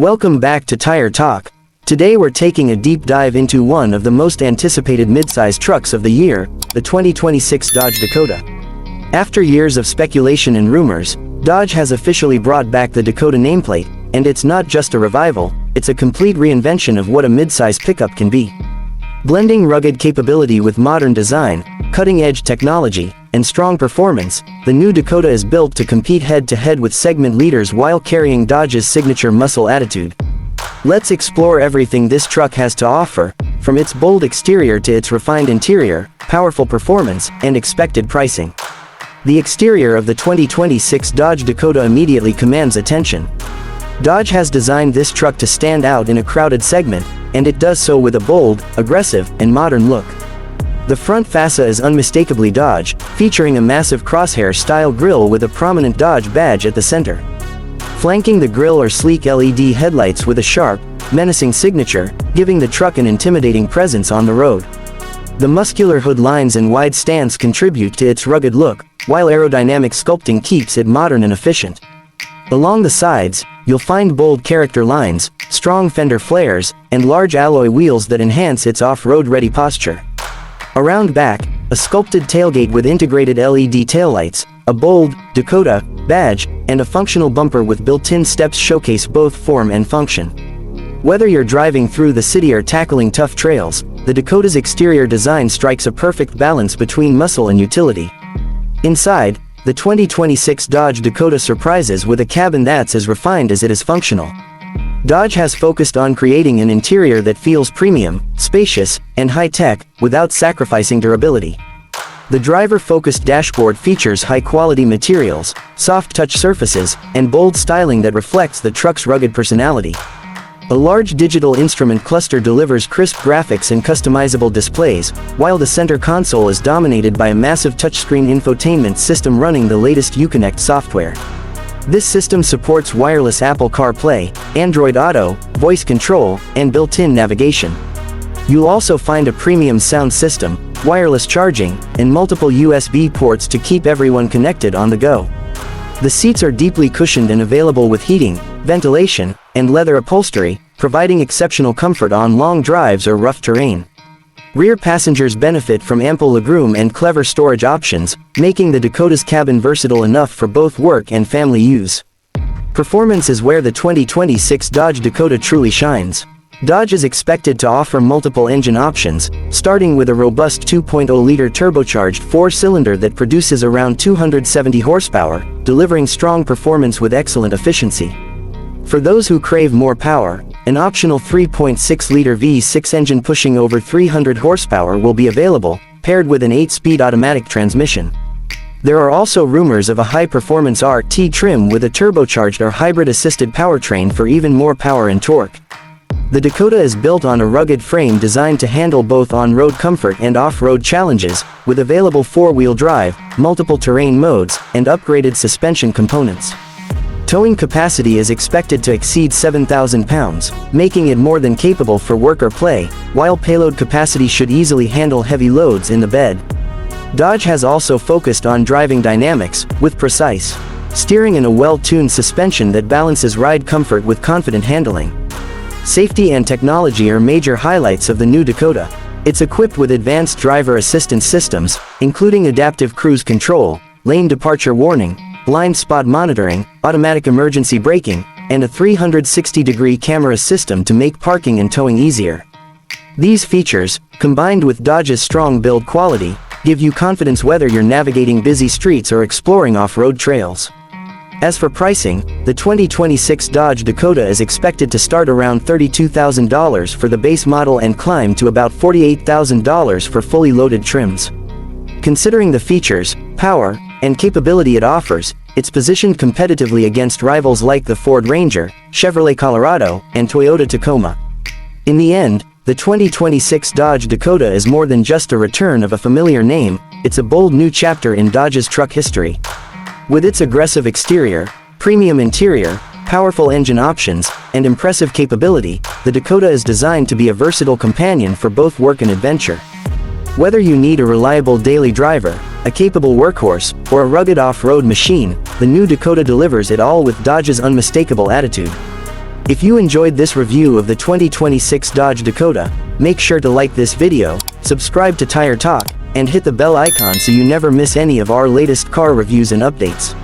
Welcome back to Tire Talk. Today we're taking a deep dive into one of the most anticipated midsize trucks of the year, the 2026 Dodge Dakota. After years of speculation and rumors, Dodge has officially brought back the Dakota nameplate, and it's not just a revival, it's a complete reinvention of what a midsize pickup can be. Blending rugged capability with modern design, cutting-edge technology, and strong performance, the new Dakota is built to compete head-to-head with segment leaders while carrying Dodge's signature muscle attitude. Let's explore everything this truck has to offer, from its bold exterior to its refined interior, powerful performance, and expected pricing. The exterior of the 2026 Dodge Dakota immediately commands attention. Dodge has designed this truck to stand out in a crowded segment, and it does so with a bold, aggressive, and modern look. The front fascia is unmistakably Dodge, featuring a massive crosshair-style grille with a prominent Dodge badge at the center. Flanking the grille are sleek LED headlights with a sharp, menacing signature, giving the truck an intimidating presence on the road. The muscular hood lines and wide stance contribute to its rugged look, while aerodynamic sculpting keeps it modern and efficient. Along the sides, you'll find bold character lines, strong fender flares, and large alloy wheels that enhance its off-road-ready posture. Around back, a sculpted tailgate with integrated LED taillights, a bold Dakota badge, and a functional bumper with built-in steps showcase both form and function. Whether you're driving through the city or tackling tough trails, the Dakota's exterior design strikes a perfect balance between muscle and utility. Inside, the 2026 Dodge Dakota surprises with a cabin that's as refined as it is functional. Dodge has focused on creating an interior that feels premium, spacious, and high-tech, without sacrificing durability. The driver-focused dashboard features high-quality materials, soft-touch surfaces, and bold styling that reflects the truck's rugged personality. A large digital instrument cluster delivers crisp graphics and customizable displays, while the center console is dominated by a massive touchscreen infotainment system running the latest Uconnect software. This system supports wireless Apple CarPlay, Android Auto, voice control, and built-in navigation. You'll also find a premium sound system, wireless charging, and multiple USB ports to keep everyone connected on the go. The seats are deeply cushioned and available with heating, ventilation, and leather upholstery, providing exceptional comfort on long drives or rough terrain. Rear passengers benefit from ample legroom and clever storage options, making the Dakota's cabin versatile enough for both work and family use. Performance is where the 2026 Dodge Dakota truly shines. Dodge is expected to offer multiple engine options, starting with a robust 2.0-liter turbocharged four-cylinder that produces around 270 horsepower, delivering strong performance with excellent efficiency. For those who crave more power, an optional 3.6-liter V6 engine pushing over 300 horsepower will be available, paired with an 8-speed automatic transmission. There are also rumors of a high-performance RT trim with a turbocharged or hybrid-assisted powertrain for even more power and torque. The Dakota is built on a rugged frame designed to handle both on-road comfort and off-road challenges, with available four-wheel drive, multiple terrain modes, and upgraded suspension components. Towing capacity is expected to exceed 7,000 pounds, making it more than capable for work or play, while payload capacity should easily handle heavy loads in the bed. Dodge has also focused on driving dynamics, with precise steering and a well-tuned suspension that balances ride comfort with confident handling. Safety and technology are major highlights of the new Dakota. It's equipped with advanced driver assistance systems, including adaptive cruise control, lane departure warning, blind spot monitoring, automatic emergency braking, and a 360-degree camera system to make parking and towing easier. These features, combined with Dodge's strong build quality, give you confidence whether you're navigating busy streets or exploring off-road trails. As for pricing, the 2026 Dodge Dakota is expected to start around $32,000 for the base model and climb to about $48,000 for fully loaded trims. Considering the features, power, and capability it offers, it's positioned competitively against rivals like the Ford Ranger, Chevrolet Colorado, and Toyota Tacoma. In the end, the 2026 Dodge Dakota is more than just a return of a familiar name, it's a bold new chapter in Dodge's truck history. With its aggressive exterior, premium interior, powerful engine options, and impressive capability, the Dakota is designed to be a versatile companion for both work and adventure. Whether you need a reliable daily driver, a capable workhorse, or a rugged off-road machine, the new Dakota delivers it all with Dodge's unmistakable attitude. If you enjoyed this review of the 2026 Dodge Dakota, make sure to like this video, subscribe to Tire Talk, and hit the bell icon so you never miss any of our latest car reviews and updates.